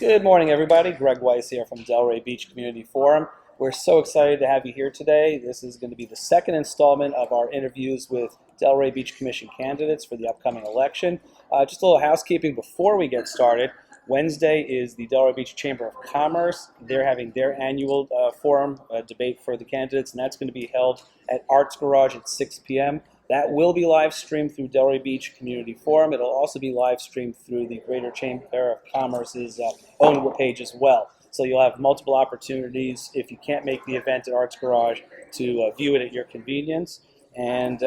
Good morning, everybody. Gregg Weiss here from Delray Beach Community Forum. We're so excited to have you here today. This is going to be the second installment of our interviews with Delray Beach Commission candidates for the upcoming election. Just a little housekeeping before we get started. Wednesday is the Delray Beach Chamber of Commerce. They're having their annual forum debate for the candidates, and that's going to be held at Arts Garage at 6 p.m. That will be live streamed through Delray Beach Community Forum. It'll also be live streamed through the Greater Chamber of Commerce's own page as well. So you'll have multiple opportunities, if you can't make the event at Arts Garage, to view it at your convenience. And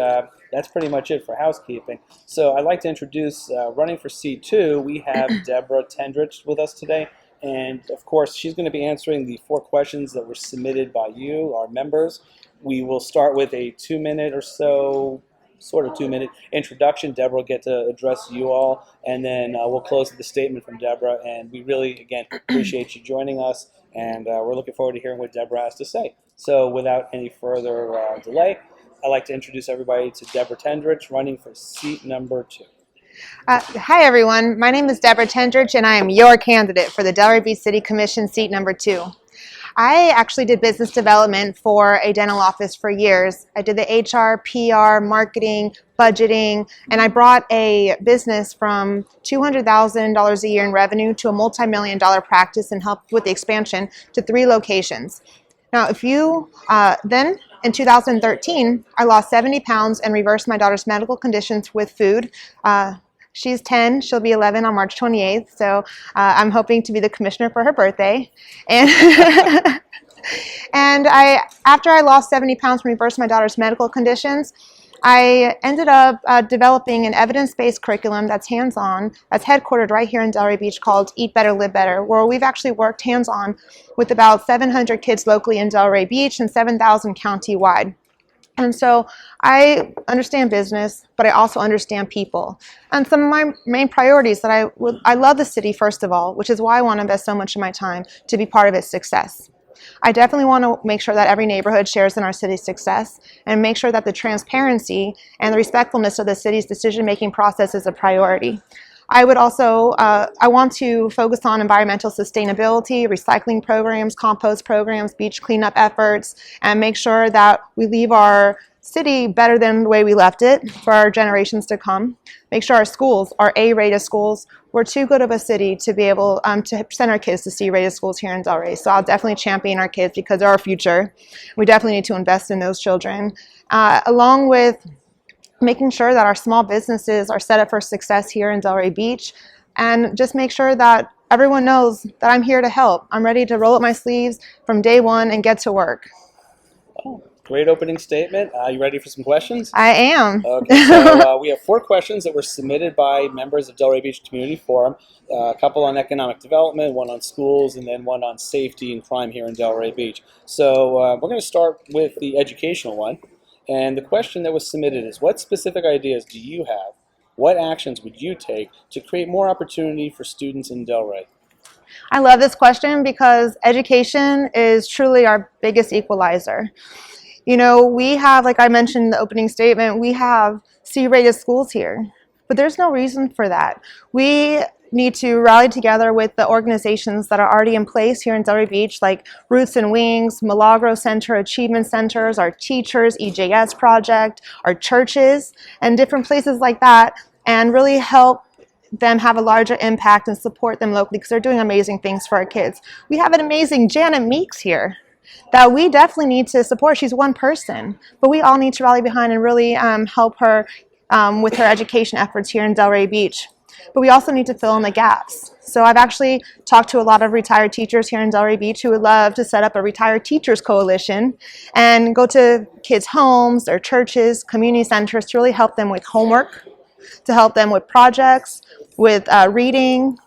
that's pretty much it for housekeeping. So I'd like to introduce, running for seat 2, we have Debra Tendrich with us today. And of course, she's going to be answering the 4 questions that were submitted by you, our members. We will start with a 2-minute or so, sort of 2-minute introduction. Debra will get to address you all, and then we'll close with the statement from Debra. And we really, again, appreciate you joining us, and we're looking forward to hearing what Debra has to say. So without any further delay, I'd like to introduce everybody to Debra Tendrich, running for seat number 2. Hi everyone, my name is Debra Tendrich and I am your candidate for the Delray Beach City Commission seat number 2. I actually did business development for a dental office for years. I did the HR, PR, marketing, budgeting, and I brought a business from $200,000 a year in revenue to a multi-million-dollar practice and helped with the expansion to 3 locations. Now, if you, then in 2013, I lost 70 pounds and reversed my daughter's medical conditions with food. She's 10, she'll be 11 on March 28th, so I'm hoping to be the commissioner for her birthday. And, and after I lost 70 pounds and reversed my daughter's medical conditions, I ended up developing an evidence-based curriculum that's hands-on, that's headquartered right here in Delray Beach called Eat Better, Live Better, where we've actually worked hands-on with about 700 kids locally in Delray Beach and 7,000 county-wide. And so I understand business, but I also understand people. And some of my main priorities that I love the city, first of all, which is why I want to invest so much of my time to be part of its success. I definitely want to make sure that every neighborhood shares in our city's success and make sure that the transparency and the respectfulness of the city's decision-making process is a priority. I would also, I want to focus on environmental sustainability, recycling programs, compost programs, beach cleanup efforts, and make sure that we leave our city better than the way we left it for our generations to come. Make sure our schools are A-rated schools. We're too good of a city to be able to send our kids to C-rated schools here in Delray. So I'll definitely champion our kids because they're our future. We definitely need to invest in those children. Along with making sure that our small businesses are set up for success here in Delray Beach, and just make sure that everyone knows that I'm here to help. I'm ready to roll up my sleeves from day one and get to work. Oh, great opening statement. You ready for some questions? I am. Okay, so we have 4 questions that were submitted by members of Delray Beach Community Forum, a couple on economic development, 1 on schools, and then 1 on safety and crime here in Delray Beach. So we're going to start with the educational one. And the question that was submitted is, what specific ideas do you have? What actions would you take to create more opportunity for students in Delray? I love this question because education is truly our biggest equalizer. You know, we have, like I mentioned in the opening statement, we have C-rated schools here, but there's no reason for that. We need to rally together with the organizations that are already in place here in Delray Beach, like Roots and Wings, Milagro Center, Achievement Centers, our teachers, EJS Project, our churches, and different places like that, and really help them have a larger impact and support them locally because they're doing amazing things for our kids. We have an amazing Janet Meeks here that we definitely need to support. She's one person, but we all need to rally behind and really help her with her education efforts here in Delray Beach. But we also need to fill in the gaps. So I've actually talked to a lot of retired teachers here in Delray Beach who would love to set up a retired teachers coalition and go to kids' homes, their churches, community centers to really help them with homework, to help them with projects, with reading,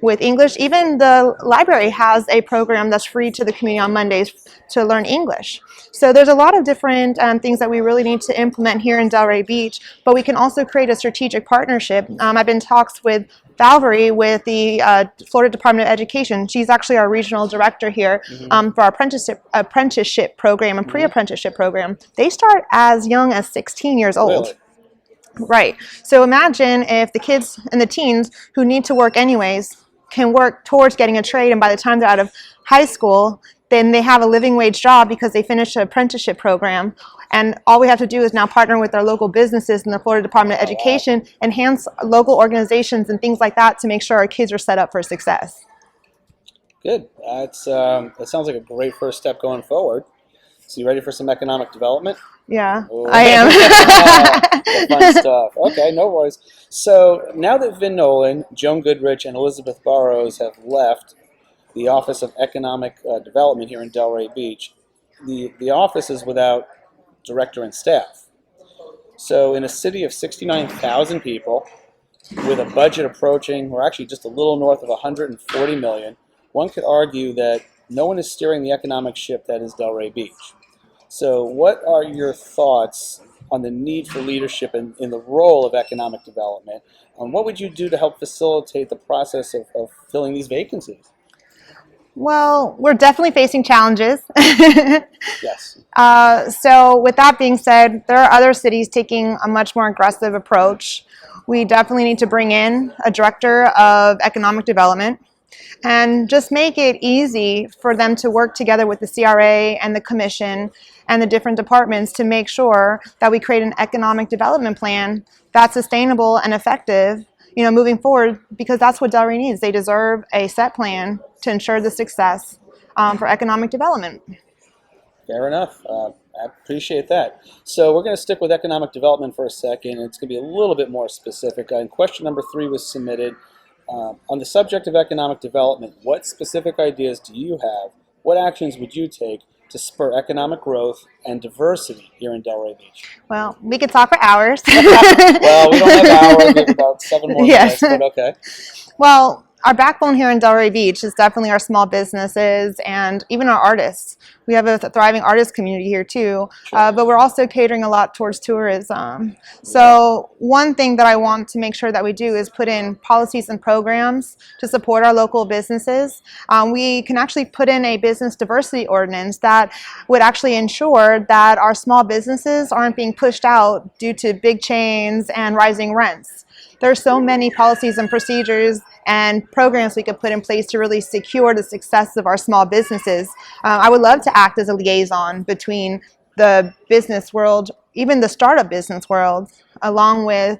with English. Even the library has a program that's free to the community on Mondays to learn English. So there's a lot of different things that we really need to implement here in Delray Beach, but we can also create a strategic partnership. I've been in talks with Valerie with the Florida Department of Education. She's actually our regional director here for our apprenticeship program and pre-apprenticeship program. They start as young as 16 years old. Really? Right. So imagine if the kids and the teens who need to work anyways can work towards getting a trade, and by the time they're out of high school, then they have a living wage job because they finished an apprenticeship program. And all we have to do is now partner with our local businesses and the Florida Department of Education, enhance local organizations and things like that to make sure our kids are set up for success. Good. That sounds like a great first step going forward. So you ready for some economic development? Yeah, Ooh. I am. The fun stuff. Okay, no worries. So now that Vin Nolan, Joan Goodrich, and Elizabeth Burrows have left the Office of Economic Development here in Delray Beach, the office is without director and staff. So in a city of 69,000 people, with a budget approaching, or actually just a little north of 140 million, one could argue that no one is steering the economic ship that is Delray Beach. So what are your thoughts on the need for leadership in the role of economic development? What would you do to help facilitate the process of filling these vacancies? Well, we're definitely facing challenges. Yes. So with that being said, there are other cities taking a much more aggressive approach. We definitely need to bring in a director of economic development and just make it easy for them to work together with the CRA and the commission and the different departments to make sure that we create an economic development plan that's sustainable and effective, you know, moving forward, because that's what Delray needs. They deserve a set plan to ensure the success for economic development. Fair enough. I appreciate that. So we're going to stick with economic development for a second. It's going to be a little bit more specific. And question number 3 was submitted. On the subject of economic development, what specific ideas do you have? What actions would you take to spur economic growth and diversity here in Delray Beach? Well, we could talk for hours. Well, we don't have hours. We have about 7 more minutes, but okay. Well, our backbone here in Delray Beach is definitely our small businesses and even our artists. We have a thriving artist community here too, Sure. but we're also catering a lot towards tourism. So one thing that I want to make sure that we do is put in policies and programs to support our local businesses. We can actually put in a business diversity ordinance that would actually ensure that our small businesses aren't being pushed out due to big chains and rising rents. There are so many policies and procedures and programs we could put in place to really secure the success of our small businesses. I would love to act as a liaison between the business world, even the startup business world, along with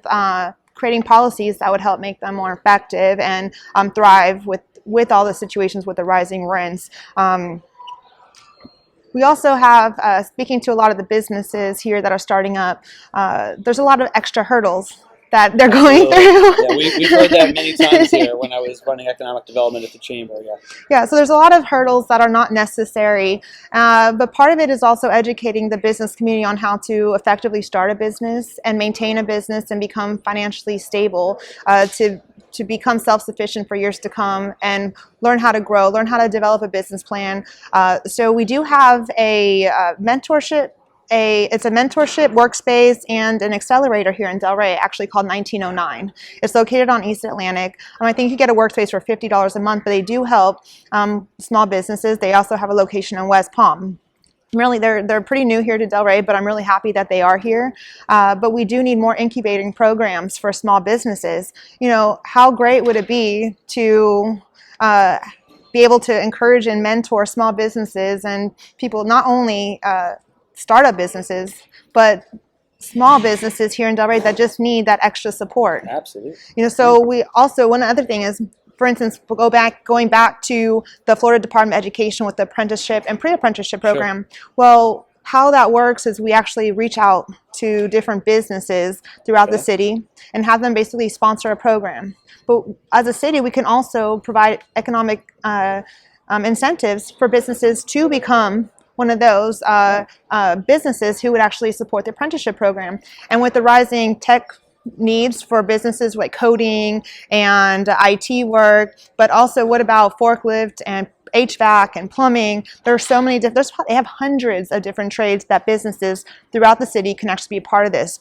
creating policies that would help make them more effective and thrive with all the situations with the rising rents. We also have, speaking to a lot of the businesses here that are starting up, there's a lot of extra hurdles that they're going through. Yeah, we've heard that many times here when I was running economic development at the chamber. Yeah. Yeah, so there's a lot of hurdles that are not necessary, but part of it is also educating the business community on how to effectively start a business and maintain a business and become financially stable to become self-sufficient for years to come and learn how to grow, learn how to develop a business plan. So we do have a mentorship. It's a mentorship workspace and an accelerator here in Delray, actually called 1909. It's located on East Atlantic. I think you get a workspace for $50 a month, but they do help small businesses. They also have a location in West Palm. Really, they're pretty new here to Delray, but I'm really happy that they are here. But we do need more incubating programs for small businesses. You know, how great would it be to be able to encourage and mentor small businesses and people, not only startup businesses, but small businesses here in Delray that just need that extra support. Absolutely. You know, so we also, one other thing is, for instance, we'll going back to the Florida Department of Education with the apprenticeship and pre-apprenticeship program. Sure. Well, how that works is we actually reach out to different businesses throughout the city and have them basically sponsor a program. But as a city, we can also provide economic incentives for businesses to become one of those businesses who would actually support the apprenticeship program. And with the rising tech needs for businesses like coding and IT work, but also what about forklift and HVAC and plumbing? There are so many different, they have hundreds of different trades that businesses throughout the city can actually be a part of this.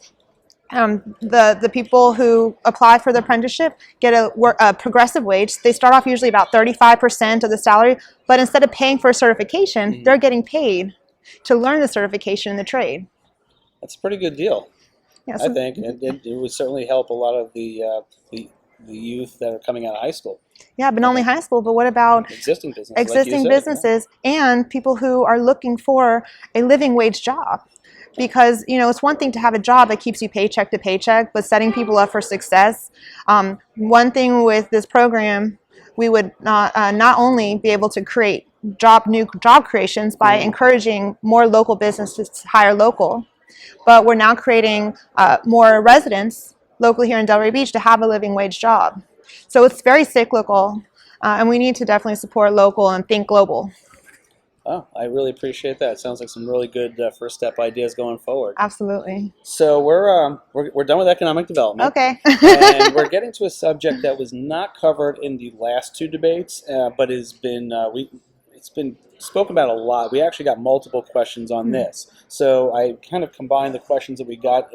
The people who apply for the apprenticeship get a progressive wage. They start off usually about 35% of the salary, but instead of paying for a certification, they're getting paid to learn the certification in the trade. That's a pretty good deal. Yeah, so I think it would certainly help a lot of the youth that are coming out of high school. Yeah, but not only high school, but what about Existing businesses? existing businesses and people who are looking for a living wage job? Because, you know, it's one thing to have a job that keeps you paycheck to paycheck, but setting people up for success. One thing with this program, we would not only be able to create new job creations by encouraging more local businesses to hire local, but we're now creating more residents locally here in Delray Beach to have a living wage job. So it's very cyclical, and we need to definitely support local and think global. Oh, I really appreciate that. It sounds like some really good first step ideas going forward. Absolutely. So we're done with economic development. Okay. And we're getting to a subject that was not covered in the last two debates, but has been it's been spoken about a lot. We actually got multiple questions on this. So I kind of combined the questions that we got,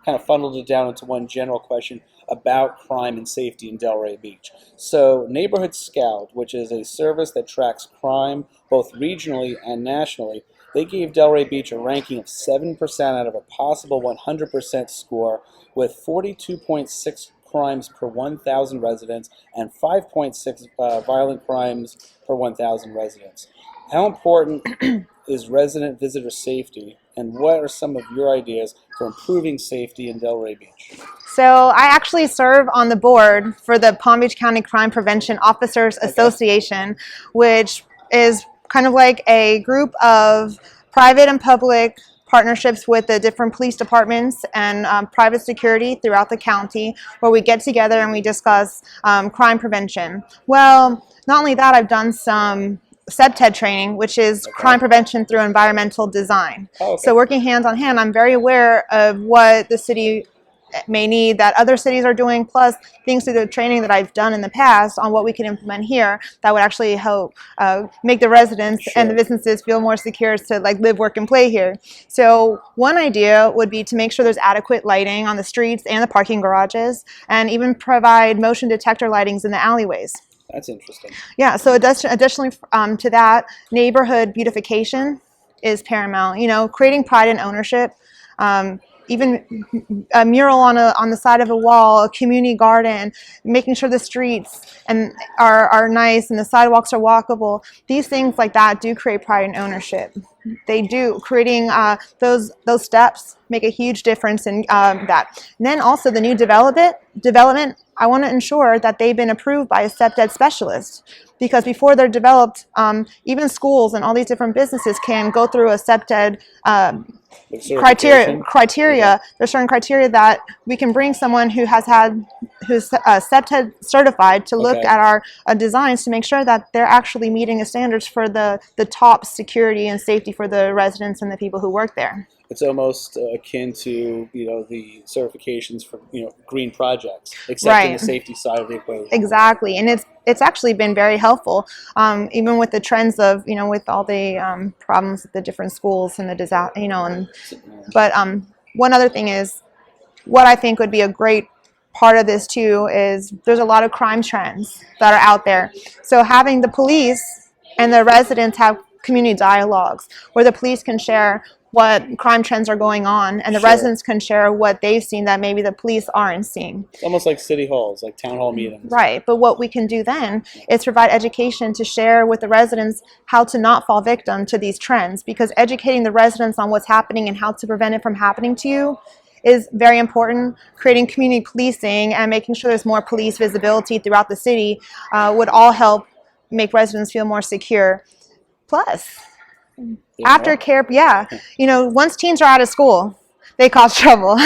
kind of funneled it down into one general question about crime and safety in Delray Beach. So Neighborhood Scout, which is a service that tracks crime both regionally and nationally, they gave Delray Beach a ranking of 7% out of a possible 100% score, with 42.6 crimes per 1,000 residents and 5.6 violent crimes per 1,000 residents. How important is resident visitor safety, and what are some of your ideas for improving safety in Delray Beach? So I actually serve on the board for the Palm Beach County Crime Prevention Officers Association, which is kind of like a group of private and public partnerships with the different police departments and private security throughout the county, where we get together and we discuss crime prevention. Well, not only that, I've done some CEPTED training, which is crime prevention through environmental design. So working hand on hand, I'm very aware of what the city may need that other cities are doing, plus things through the training that I've done in the past on what we can implement here that would actually help make the residents and the businesses feel more secure to like live, work, and play here. So one idea would be to make sure there's adequate lighting on the streets and the parking garages, and even provide motion detector lightings in the alleyways. That's interesting. Yeah, so additionally to that, neighborhood beautification is paramount. You know, creating pride and ownership. Even a mural on the side of a wall, a community garden, making sure the streets are nice and the sidewalks are walkable. These things like that do create pride and ownership. They do. Creating those steps make a huge difference in that. And then also the new development, I want to ensure that they've been approved by a CEPTED specialist, because before they're developed, even schools and all these different businesses can go through a CEPTED criteria. There's certain criteria that we can bring someone who's CEPTED certified to look at our designs to make sure that they're actually meeting the standards for the top security and safety for the residents and the people who work there. It's almost akin to, you know, the certifications for, you know, green projects, except in the safety side of the equation. Exactly, and it's actually been very helpful, even with the trends of, you know, with all the problems with the different schools and the disaster, you know. But one other thing is, what I think would be a great part of this too is there's a lot of crime trends that are out there. So having the police and the residents have community dialogues where the police can share what crime trends are going on, and the residents can share what they've seen that maybe the police aren't seeing. It's almost like city halls, like town hall meetings. Right, but what we can do then is provide education to share with the residents how to not fall victim to these trends, because educating the residents on what's happening and how to prevent it from happening to you is very important. Creating community policing and making sure there's more police visibility throughout the city would all help make residents feel more secure. Plus, aftercare, you know, once teens are out of school, they cause trouble.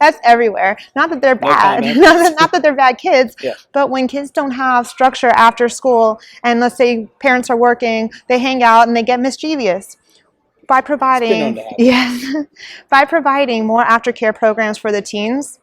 That's everywhere. Not that they're bad, not that they're bad kids, but when kids don't have structure after school, and let's say parents are working, they hang out and they get mischievous. By providing, by providing more aftercare programs for the teens,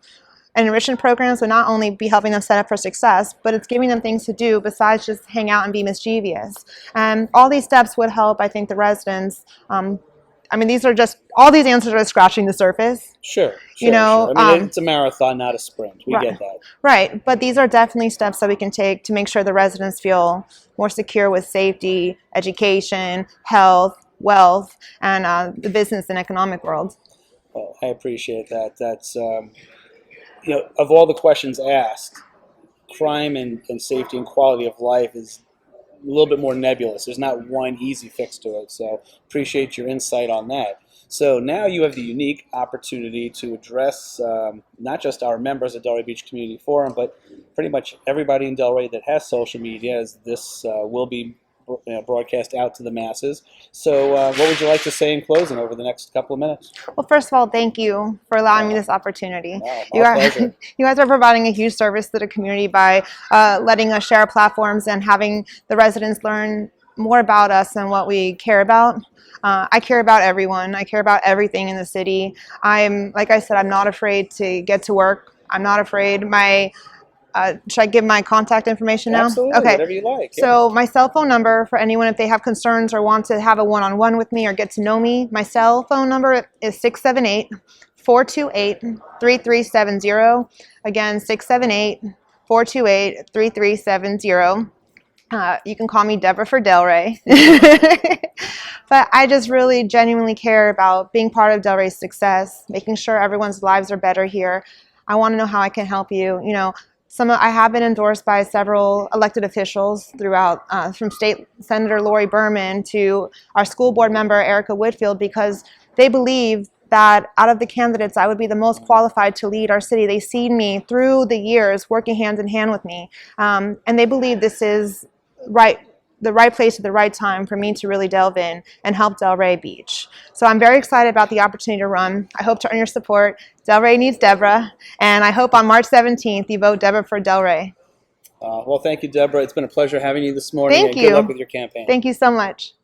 and enrichment programs would not only be helping them set up for success, but it's giving them things to do besides just hang out and be mischievous. And all these steps would help, I think, the residents. I mean, these are just, all these answers are scratching the surface. Sure. You know, I mean, it's a marathon, not a sprint. We get that. Right, but these are definitely steps that we can take to make sure the residents feel more secure with safety, education, health, wealth, and the business and economic world. Well, I appreciate that. That's, you know, of all the questions asked, crime and safety and quality of life is a little bit more nebulous. There's not one easy fix to it. So appreciate your insight on that. So now you have the unique opportunity to address not just our members of Delray Beach Community Forum, but pretty much everybody in Delray that has social media, as this will be broadcast out to the masses. So what would you like to say in closing over the next couple of minutes? Well, first of all, thank you for allowing me this opportunity. No, You pleasure. you guys are providing a huge service to the community by letting us share platforms and having the residents learn more about us and what we care about. I care about everyone. I care about everything in the city. Like I said, I'm not afraid to get to work. I'm not afraid. Should I give my contact information now? Absolutely, Okay. whatever you like. Yeah. So my cell phone number for anyone if they have concerns or want to have a one-on-one with me or get to know me, my cell phone number is 678-428-3370. Again, 678-428-3370. You can call me Debra for Delray. But I just really genuinely care about being part of Delray's success, making sure everyone's lives are better here. I want to know how I can help you. You know, I have been endorsed by several elected officials throughout, from State Senator Lori Berman to our school board member Erica Whitfield, because they believe that out of the candidates, I would be the most qualified to lead our city. They've seen me through the years working hand in hand with me, and they believe this is the right place at the right time for me to really delve in and help Delray Beach. So I'm very excited about the opportunity to run. I hope to earn your support. Delray needs Debra, and I hope on March 17th you vote Debra for Delray. Well, thank you, Debra. It's been a pleasure having you this morning. Thank and you. Good luck with your campaign. Thank you so much.